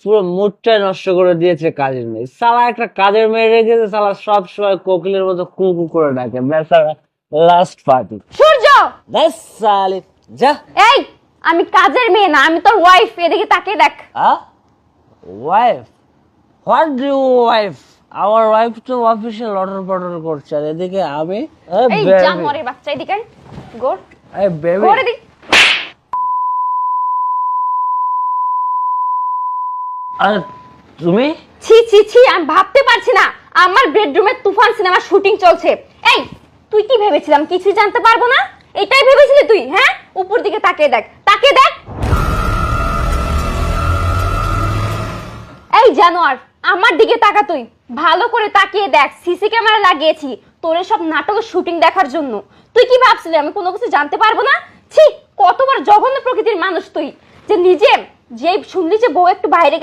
পুরো মুডটাই নষ্ট করে দিয়েছে কাজের মেয়ে। সালা একটা কাজের মেয়ে রেখেছে, সালা সব সময় কোকিলের মতো কু কু করে ডাকে। বেচারা লাস্ট পার্টি। সূর্য, সালি যা। এই আমি কাজের মেয়ে না, আমি তোর ওয়াইফ। এদিকে তাকিয়ে দেখ। ওয়াইফ? What do wife? আমার ওয়াইফ তো অফিসে লটর পটর করছে, আর এদিকে আমি এই জানোয়ারের বাচ্চা, এদিকে আয়। গোর বেবি। গোর এদিকে। আর তুমি? ছি ছি ছি, আমি ভাবতে পারছি না আমার বেডরুমে তুফান সিনেমা শুটিং চলছে। এই তুই কি ভেবেছিলাম কিছু জানতে পারবো না? এটাই ভেবেছিলি তুই? হ্যাঁ, উপর দিকে তাকিয়ে দেখ, তাকিয়ে দেখ। এই জানোয়ার, আমার দিকে তাকা তুই, ভালো করে তাকিয়ে দেখ। সিসি ক্যামেরা লাগিয়েছি তোর সব নাটকের শুটিং দেখার জন্য। তুই কি ভাবছিলি আমি কোনো কিছু জানতে পারবো না? ছি, কতবার জঘন্য প্রকৃতির মানুষ তুই, যে নিজে যে শুনলি যে বউ একটু বাইরে